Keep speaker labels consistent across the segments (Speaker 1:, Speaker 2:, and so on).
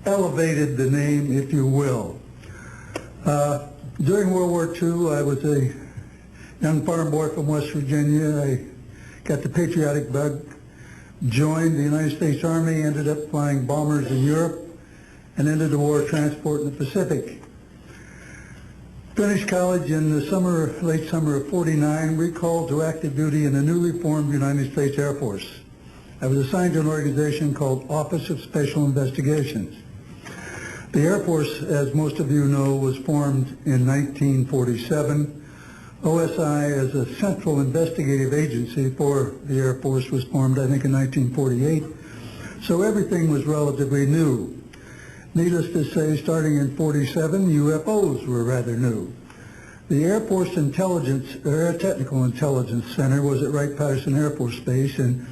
Speaker 1: elevated the name, if you will. During World War II, I was a young farm boy from West Virginia. I got the patriotic bug, joined the United States Army, ended up flying bombers in Europe, and ended the war transport in the Pacific. Finished college in the late summer of '49, recalled to active duty in the newly formed United States Air Force. I was assigned to an organization called Office of Special Investigations. The Air Force, as most of you know, was formed in 1947. OSI, as a central investigative agency for the Air Force, was formed, I think, in 1948. So everything was relatively new. Needless to say, starting in '47, UFOs were rather new. The Air Force Air Technical Intelligence Center was at Wright-Patterson Air Force Base, and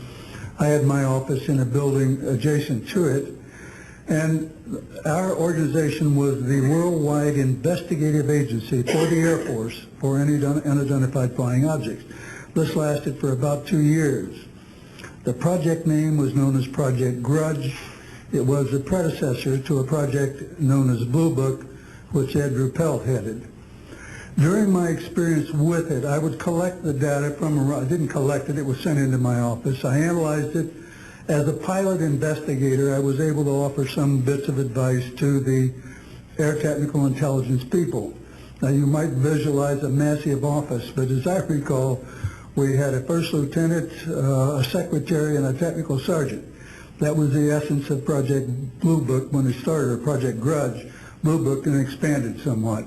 Speaker 1: I had my office in a building adjacent to it. And our organization was the worldwide investigative agency for the Air Force for any unidentified flying objects. This lasted for about 2 years. The project name was known as Project Grudge. It was the predecessor to a project known as Blue Book, which Ed Ruppelt headed. During my experience with it, I would collect the data I didn't collect it, it was sent into my office. I analyzed it. As a pilot investigator, I was able to offer some bits of advice to the Air Technical Intelligence people. Now, you might visualize a massive office, but as I recall, we had a first lieutenant, a secretary, and a technical sergeant. That was the essence of Project Blue Book when it started, or Project Grudge. Blue Book and expanded somewhat.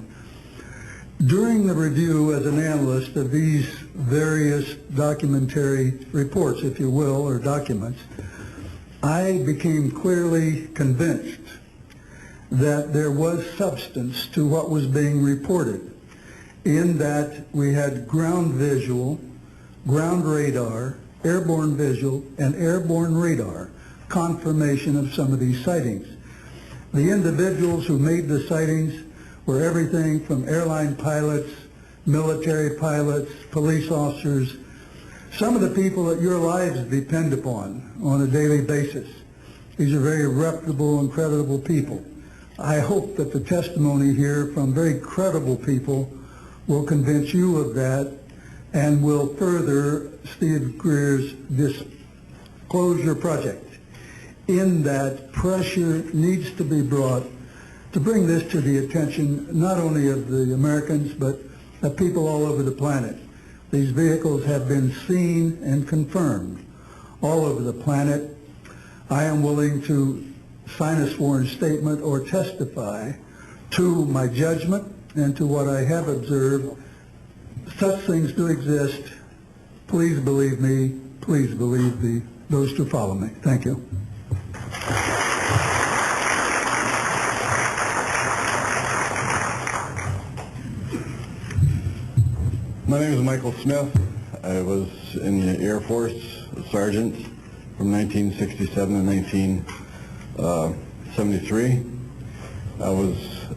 Speaker 1: During the review as an analyst of these various documentary reports, if you will, or documents, I became clearly convinced that there was substance to what was being reported, in that we had ground visual, ground radar, airborne visual, and airborne radar confirmation of some of these sightings. The individuals who made the sightings were everything from airline pilots, military pilots, police officers, some of the people that your lives depend upon on a daily basis. These are very reputable and credible people. I hope that the testimony here from very credible people will convince you of that and will further Steve Greer's disclosure project, in that pressure needs to be brought to bring this to the attention not only of the Americans but of people all over the planet. These vehicles have been seen and confirmed all over the planet. I am willing to sign a sworn statement or testify to my judgment and to what I have observed. Such things do exist. Please believe me. Please believe those who follow me. Thank you.
Speaker 2: My name is Michael Smith. I was in the Air Force, a sergeant from 1967 to 1973. I was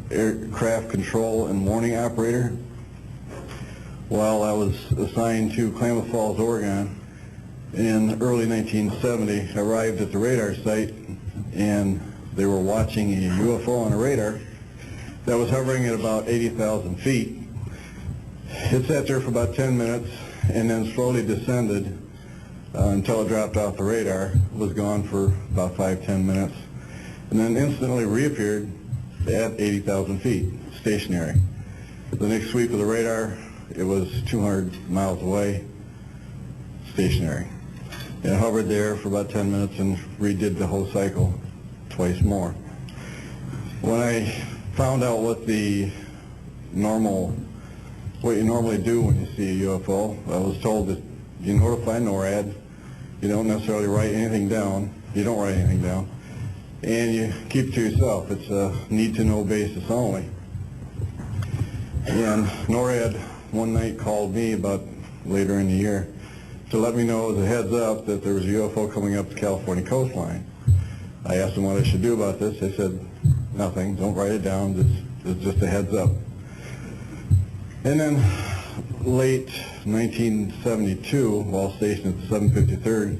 Speaker 2: aircraft control and warning operator. While I was assigned to Klamath Falls, Oregon, in early 1970, I arrived at the radar site and they were watching a UFO on a radar that was hovering at about 80,000 feet. It sat there for about 10 minutes and then slowly descended until it dropped off the radar. It was gone for about 5-10 minutes and then instantly reappeared at 80,000 feet, stationary. The next sweep of the radar, it was 200 miles away, stationary. It hovered there for about 10 minutes and redid the whole cycle twice more. When I found out what you normally do when you see a UFO, I was told that you notify NORAD, you don't necessarily write anything down, you don't write anything down, and you keep it to yourself. It's a need-to-know basis only. And NORAD one night called me about later in the year to let me know as a heads up that there was a UFO coming up the California coastline. I asked them what I should do about this. They said, nothing, don't write it down, it's just a heads up. And then late 1972, while stationed at the 753rd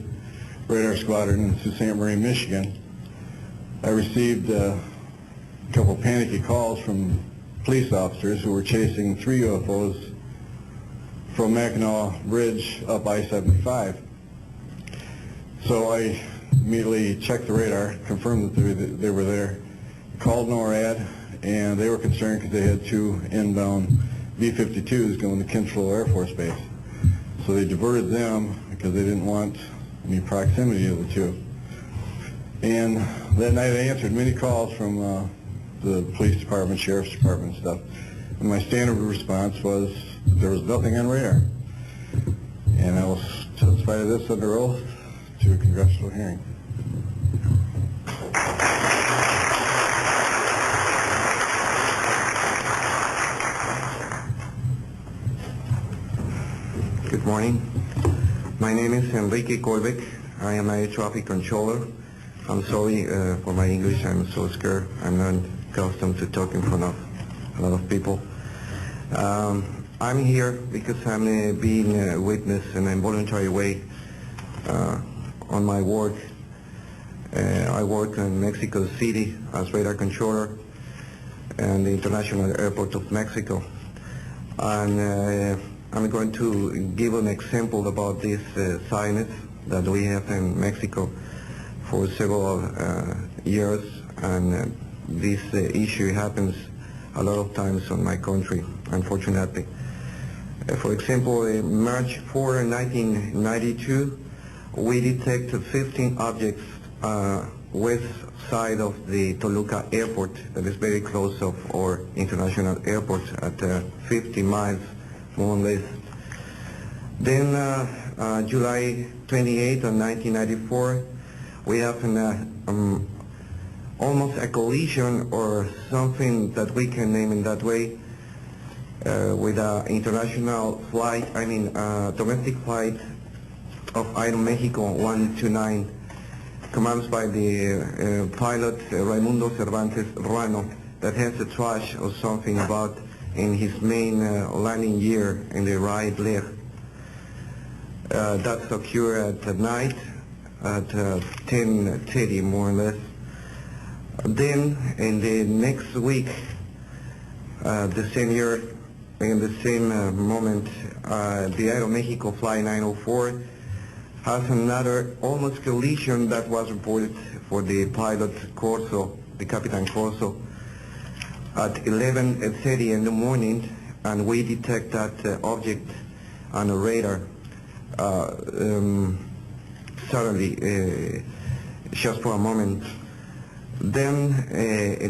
Speaker 2: Radar Squadron in Sault Ste. Marie, Michigan, I received a couple panicky calls from police officers who were chasing 3 UFOs from Mackinac Bridge up I-75. So I immediately checked the radar, confirmed that they were there, called NORAD, and they were concerned because they had 2 inbound B-52s going to Kinchlow Air Force Base. So they diverted them because they didn't want any proximity of the 2. And that night I answered many calls from the police department, sheriff's department and stuff. And my standard response was, there was nothing on radar. And I will testify to this under oath to a congressional hearing.
Speaker 3: Good morning. My name is Enrique Colbeck. I am a traffic controller. I'm sorry for my English. I'm so scared. I'm not accustomed to talk in front of a lot of people. I'm here because I'm being a witness in a voluntary way on my work. I work in Mexico City as radar controller and the International Airport of Mexico. And I'm going to give an example about this silence that we have in Mexico for several years, and this issue happens a lot of times on my country, unfortunately. For example, March 4, 1992, we detected 15 objects west side of the Toluca Airport, that is very close of our international airport at 50 miles more or less. Then July 28 of 1994, we have almost a collision or something that we can name in that way with an international flight, domestic flight of Aeromexico 129, commanded by the pilot Raimundo Cervantes Ruano, that has a trash or something about in his main landing gear in the right leg. That's occurred at night at 10:30 more or less. Then in the next week, the same year, in the same moment, the Aeromexico Flight 904 has another almost collision that was reported for the pilot Corso, the Capitan Corso, at 11:30 in the morning, and we detect that object on a radar. Suddenly, just for a moment. Then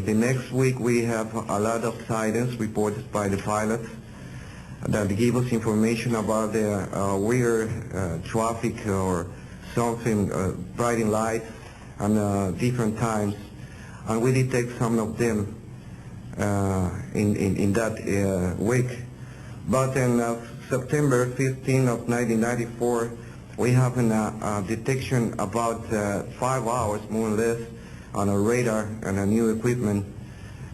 Speaker 3: the next week we have a lot of silence reported by the pilots that give us information about the weird traffic or something, bright lights and different times, and we detect some of them in that week. But in September 15 of 1994, we have a detection about 5 hours more or less on a radar and a new equipment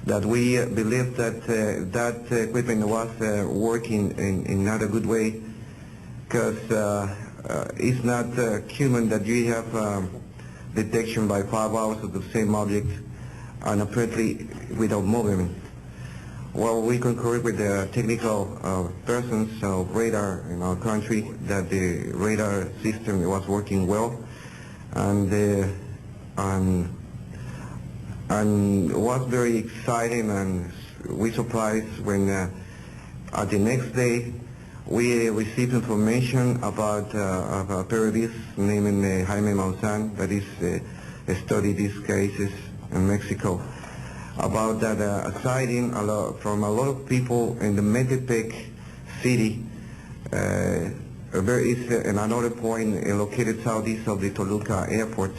Speaker 3: that we believe that that equipment was working in not a good way, because it's not human that you have detection by 5 hours of the same object and apparently without movement. Well, we concur with the technical persons of radar in our country that the radar system was working well, and was very exciting, and we surprised when at the next day we received information about a periodist named Jaime Maussan that is studied these cases in Mexico, about that sighting from a lot of people in the Metepec city. There is another point located southeast of the Toluca Airport,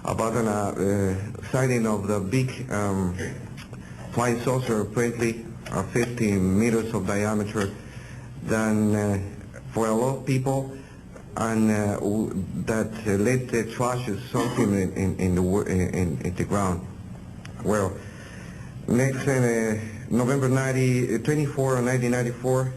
Speaker 3: about a sighting of the big flying saucer, apparently 50 meters of diameter, than for a lot of people, and that led the trashes something in the ground. Well, next November 24 of 1994,